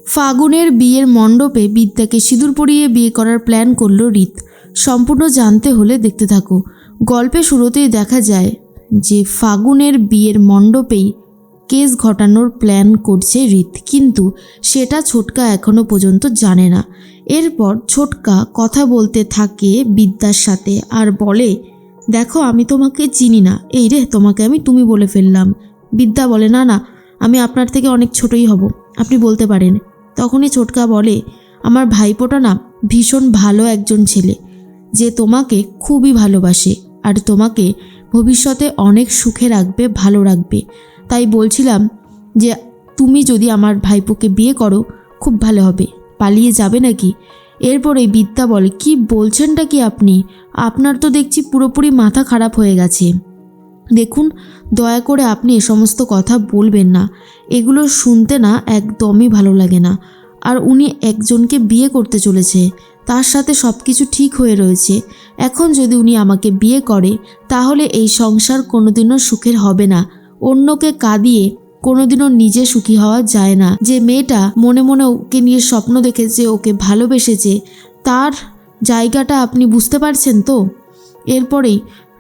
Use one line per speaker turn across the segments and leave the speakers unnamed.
ফাগুনের বিয়ের মণ্ডপে বিদ্যাকে সিঁদুর পরিয়ে বিয়ে করার প্ল্যান করল রিত। সম্পূর্ণ জানতে হলে দেখতে থাকো। গল্পে শুরুতেই দেখা যায় যে ফাগুনের বিয়ের মণ্ডপেই কেস ঘটানোর প্ল্যান করছে রিত, কিন্তু সেটা ছোটকা এখনো পর্যন্ত জানে না। এরপর ছোটকা কথা বলতে থাকে বিদ্যার সাথে আর বলে, দেখো আমি তোমাকে চিনি না, এই রে তোমাকে আমি তুমি বলে ফেললাম। বিদ্যা বলে, না না, আমি আপনার থেকে অনেক ছোটই হব, আপনি বলতে পারেন। তখনই ছোটকা বলে, আমার ভাইপোটা না ভীষণ ভালো একজন ছেলে, যে তোমাকে খুবই ভালোবাসে আর তোমাকে ভবিষ্যতে অনেক সুখে রাখবে, ভালো রাখবে। তাই বলছিলাম যে তুমি যদি আমার ভাইপোকে বিয়ে করো খুব ভালো হবে, পালিয়ে যাবে নাকি? এরপরে বিদ্যা বলে, কি বলছেনটা কি আপনি? আপনার তো দেখছি পুরোপুরি মাথা খারাপ হয়ে গেছে। দেখুন, দয়া করে আপনি এ সমস্ত কথা বলবেন না, এগুলো শুনতে না একদমই ভালো লাগে না। আর উনি একজনকে বিয়ে করতে চলেছে, তার সাথে সব কিছু ঠিক হয়ে রয়েছে। এখন যদি উনি আমাকে বিয়ে করে তাহলে এই সংসার কোনোদিনও সুখের হবে না। অন্যকে কাঁদিয়ে কোনোদিনও নিজে সুখী হওয়া যায় না। যে মেয়েটা মনে মনে ওকে নিয়ে স্বপ্ন দেখেছে, ওকে ভালোবেসেছে, তার জায়গাটা আপনি বুঝতে পারছেন তো? এরপরেই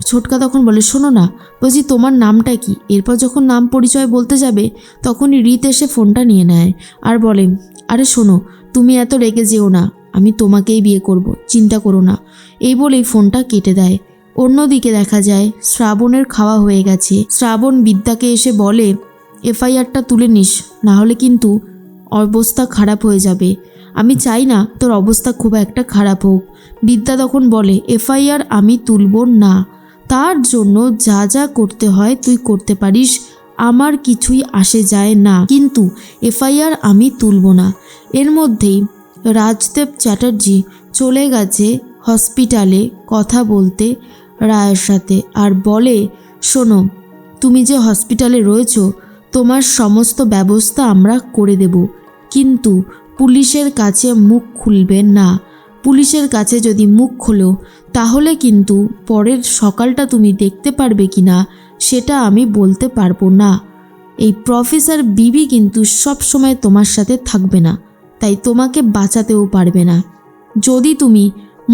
ছোটকা তখন বলে, শোনো না, বলছি তোমার নামটা কি? এরপর যখন নাম পরিচয় বলতে যাবে তখনই রিত এসে ফোনটা নিয়ে নেয় আর বলে, আরে শোনো, তুমি এত রেগে যেও না, আমি তোমাকেই বিয়ে করব, চিন্তা করো না। এই বলেই ফোনটা কেটে দেয়। অন্যদিকে দেখা যায় শ্রাবণের খাওয়া হয়ে গেছে। শ্রাবণ বিদ্যাকে এসে বলে, এফআইআরটা তুলে নিস, না হলে কিন্তু অবস্থা খারাপ হয়ে যাবে। আমি চাই না তোর অবস্থা খুব একটা খারাপ হোক। বিদ্যা তখন বলে, এফআইআর আমি তুলব না, তার জন্য যা যা করতে হয় তুই করতে পারিস, আমার কিছুই আসে যায় না, কিন্তু এফআইআর আমি তুলব না। এর মধ্যেই রাজদেব চ্যাটার্জি চলে গেছে হসপিটালে কথা বলতে রায়ের সাথে আর বলে, শোনো, তুমি যে হসপিটালে রয়েছো তোমার সমস্ত ব্যবস্থা আমরা করে দেব, কিন্তু পুলিশের কাছে মুখ খুলবে না। পুলিশের কাছে যদি মুখ খোলো তাহলে কিন্তু পরের সকালটা তুমি দেখতে পারবে কি না সেটা আমি বলতে পারবো না। এই প্রফেসর বিবি কিন্তু সব সময় তোমার সাথে থাকবে না, তাই তোমাকে বাঁচাতেও পারবে না। যদি তুমি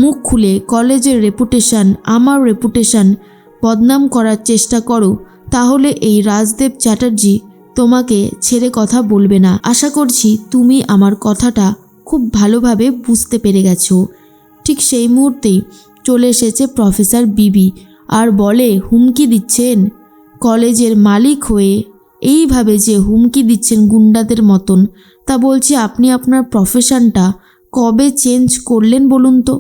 মুখ খুলে কলেজের রেপুটেশন, আমার রেপুটেশন বদনাম করার চেষ্টা করো তাহলে এই রাজদেব চ্যাটার্জি তোমাকে ছেড়ে কথা বলবে না। আশা করছি তুমি আমার কথাটা খুব ভালোভাবে বুঝতে পেরে গেছো। ঠিক সেই মুহূর্তেই চলে এসেছে প্রফেসর বিবি আর বলে, হুমকি দিচ্ছেন কলেজের মালিক হয়ে, এইভাবে যে হুমকি দিচ্ছেন গুন্ডাদের মতন, তা বলছি আপনি আপনার প্রফেশনটা কবে চেঞ্জ করলেন বলুন তো?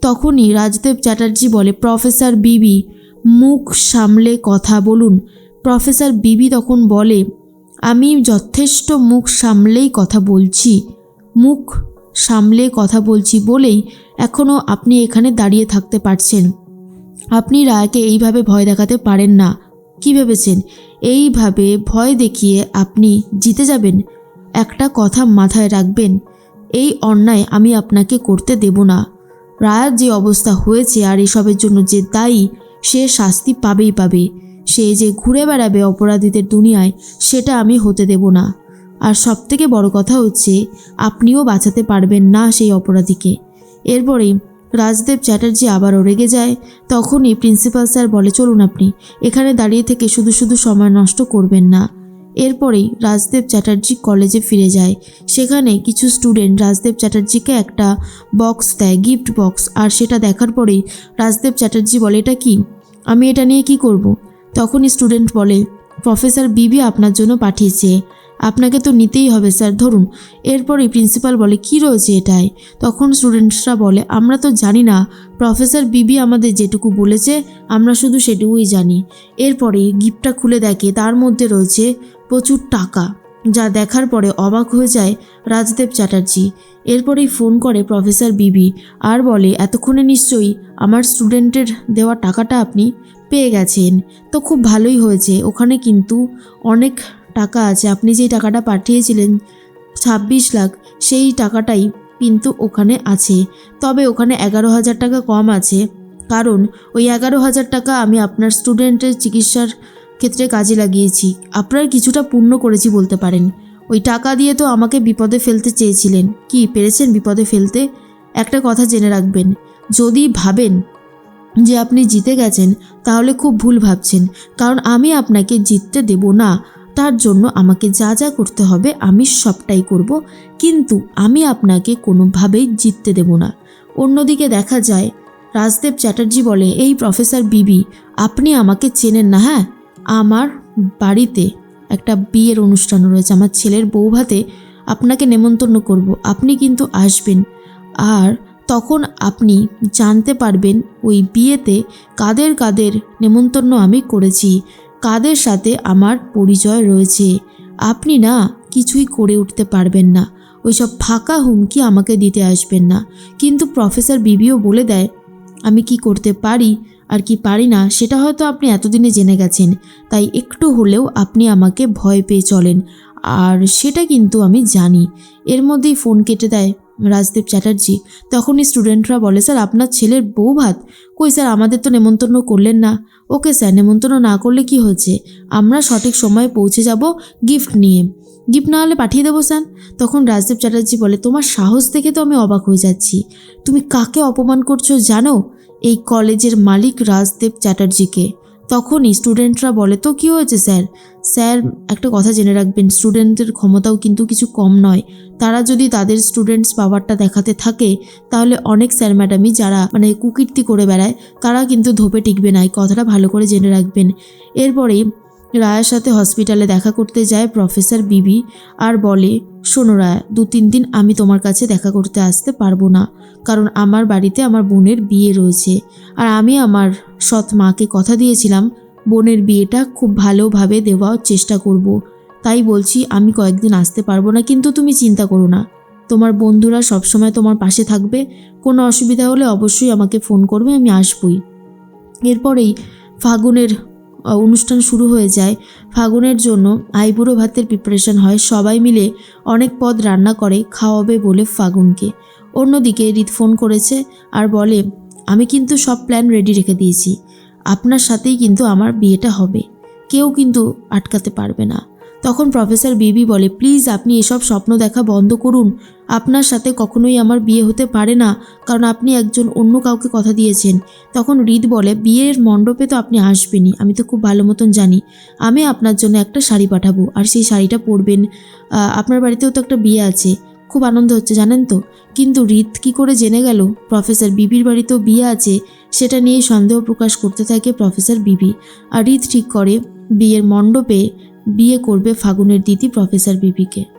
তখনই রাজদেব চ্যাটার্জি বলে, প্রফেসর বিবি মুখ সামলে কথা বলুন। প্রফেসর বিবি তখন বলে, আমি যথেষ্ট মুখ সামলেই কথা বলছি, মুখ সামলে কথা বলছি বলেই এখনও আপনি এখানে দাঁড়িয়ে থাকতে পারছেন। আপনি রায়কে এইভাবে ভয় দেখাতে পারেন না। কি ভেবেছেন এইভাবে ভয় দেখিয়ে আপনি জিতে যাবেন? একটা কথা মাথায় রাখবেন, এই অন্যায় আমি আপনাকে করতে দেব না। রায়ার যে অবস্থা হয়েছে আর এসবের জন্য যে দায়ী, সে শাস্তি পাবেই পাবে। সে যে ঘুরে বেড়াবে অপরাধীদের দুনিয়ায়, সেটা আমি হতে দেব না। আর সবথেকে বড় কথা হচ্ছে, আপনিও বাঁচাতে পারবেন না সেই অপরাধীকে। এরপরেই রাজদেব চ্যাটার্জি আবারও রেগে যায়। তখনই প্রিন্সিপাল স্যার বলে, চলুন, আপনি এখানে দাঁড়িয়ে থেকে শুধু শুধু সময় নষ্ট করবেন না। এরপরেই রাজদেব চ্যাটার্জি কলেজে ফিরে যায়। সেখানে কিছু স্টুডেন্ট রাজদেব চ্যাটার্জিকে একটা বক্স দেয়, গিফট বক্স। আর সেটা দেখার পরেই রাজদেব চ্যাটার্জি বলে, এটা কি? আমি এটা নিয়ে কি করব? তখনই স্টুডেন্ট বলে, প্রফেসর বিবি আপনার জন্য পাঠিয়েছে, আপনাকে তো নিতেই হবে স্যার, ধরুন। এরপরই প্রিন্সিপাল বলে, কি রয়েছে এটায়? তখন স্টুডেন্টসরা বলে, আমরা তো জানি না, প্রফেসর বিবি আমাদের যেটুকু বলেছে আমরা শুধু সেটুকুই জানি। এরপরে গিফটটা খুলে দেখে তার মধ্যে রয়েছে প্রচুর টাকা, যা দেখার পরে অবাক হয়ে যায় রাজদেব চ্যাটার্জি। এরপরেই ফোন করে প্রফেসর বিবি আর বলে, এতক্ষণে নিশ্চয়ই আমার স্টুডেন্টের দেওয়া টাকাটা আপনি পেয়ে গেছেন, তো খুব ভালোই হয়েছে। ওখানে কিন্তু অনেক টাকা আছে, আপনি যেই টাকাটা পাঠিয়েছিলেন 26 লাখ, সেই টাকাটাই কিন্তু ওখানে আছে। তবে ওখানে 11,000 টাকা কম আছে, কারণ ওই 11,000 টাকা আমি আপনার স্টুডেন্টের চিকিৎসার ক্ষেত্রে কাজে লাগিয়েছি, আপনার কিছুটা পূর্ণ করেছি বলতে পারেন। ওই টাকা দিয়ে তো আমাকে বিপদে ফেলতে চেয়েছিলেন, কি পেরেছেন বিপদে ফেলতে? একটা কথা জেনে রাখবেন, যদি ভাবেন যে আপনি জিতে গেছেন তাহলে খুব ভুল ভাবছেন, কারণ আমি আপনাকে জিততে দেব না। তার জন্য আমাকে যা যা করতে হবে আমি সবটাই করব, কিন্তু আমি আপনাকে কোনোভাবেই জিততে দেব না। অন্যদিকে দেখা যায় রাজদেব চ্যাটার্জি বলে, এই প্রফেসর বিবি, আপনি আমাকে চেনেন না। হ্যাঁ, আমার বাড়িতে একটা বিয়ের অনুষ্ঠান রয়েছে, আমার ছেলের বৌভাতে আপনাকে নেমন্তন্ন করব, আপনি কিন্তু আসবেন। আর তখন আপনি জানতে পারবেন ওই বিয়েতে কাদের কাদের নেমন্তন্ন আমি করেছি, কাদের সাথে আমার পরিচয় রয়েছে। আপনি না কিছুই করে উঠতে পারবেন না, ওইসব ফাঁকা হুমকি আমাকে দিতে আসবেন না। কিন্তু প্রফেসর বিবিও বলে দেয়, আমি কি করতে পারি আর কি পারি না সেটা হয়তো আপনি এতদিনে জেনে গেছেন, তাই একটু হলেও আপনি আমাকে ভয় পেয়ে চলেন, আর সেটা কিন্তু আমি জানি। এর মধ্যেই ফোন কেটে দেয় রাজদেব চ্যাটার্জি। তখনই স্টুডেন্টরা বলে, স্যার আপনার ছেলের বউ ভাত? কই স্যার, আমাদের তো নেমন্তন্ন করলেন না। ওকে স্যার, নেমন্তন্ন না করলে কি হয়েছে, আমরা সঠিক সময়ে পৌঁছে যাব গিফট নিয়ে, গিফট না হলে পাঠিয়ে দেবো স্যার। তখন রাজদেব চ্যাটার্জি বলে, তোমার সাহস দেখে তো আমি অবাক হয়ে যাচ্ছি, তুমি কাকে অপমান করছো জানো? এই কলেজের মালিক রাজদেব চ্যাটার্জিকে। তখনই স্টুডেন্টরা বলে, তো কী হয়েছে স্যার? স্যার একটা কথা জেনে রাখবেন, স্টুডেন্টদের ক্ষমতাও কিন্তু কিছু কম নয়। তারা যদি তাদের স্টুডেন্টস পাওয়ারটা দেখাতে থাকে তাহলে অনেক স্যার ম্যাডামই যারা কুকীর্তি করে বেড়ায় তারা কিন্তু ধোপে টিকবে না, এই কথাটা ভালো করে জেনে রাখবেন। এরপরেই রায়ার সাথে হসপিটালে দেখা করতে যায় প্রফেসর বিবি আর বলে, শোনো রায়া, 2-3 দিন আমি তোমার কাছে দেখা করতে আসতে পারবো না, কারণ আমার বাড়িতে আমার বোনের বিয়ে রয়েছে, আর আমি আমার সৎ মাকে কথা দিয়েছিলাম বোনের বিয়েটা খুব ভালোভাবে দেওয়ার চেষ্টা করব। তাই বলছি আমি কয়েকদিন আসতে পারবো না, কিন্তু তুমি চিন্তা করো না, তোমার বন্ধুরা সবসময় তোমার পাশে থাকবে, কোনো অসুবিধা হলে অবশ্যই আমাকে ফোন করবে, আমি আসবই। এরপরেই ফাগুনের অনুষ্ঠান শুরু হয়ে যায়। ফাগুনের জন্য আইবুড়ো ভাতের প্রিপারেশন হয়, সবাই মিলে অনেক পদ রান্না করে খাওয়াবে বলে ফাগুনকে। অন্যদিকে রিত ফোন করেছে আর বলে, আমি কিন্তু সব প্ল্যান রেডি রেখে দিয়েছি, আপনার সাথেই কিন্তু আমার বিয়েটা হবে, কেউ কিন্তু আটকাতে পারবে না। তখন প্রফেসর বিবি বলে, প্লিজ আপনি এসব স্বপ্ন দেখা বন্ধ করুন, আপনার সাথে কখনোই আমার বিয়ে হতে পারে না, কারণ আপনি একজন অন্য কাউকে কথা দিয়েছেন। তখন রিত বলে, বিয়ের মণ্ডপে তো আপনি আসবেনই, আমি তো খুব ভালো মতন জানি, আমি আপনার জন্য একটা শাড়ি পাঠাবো, আর সেই শাড়িটা পরবেন। আপনার বাড়িতেও তো একটা বিয়ে আছে, খুব আনন্দ হচ্ছে জানেন তো। কিন্তু রিত কী করে জেনে গেল প্রফেসর বিবির বাড়িতেও বিয়ে আছে, সেটা নিয়ে সন্দেহ প্রকাশ করতে থাকে প্রফেসর বিবি। আর রিত ঠিক করে বিয়ের মণ্ডপে বিয়ে করবে ফাগুনের দিদি প্রফেসর বিবিকে।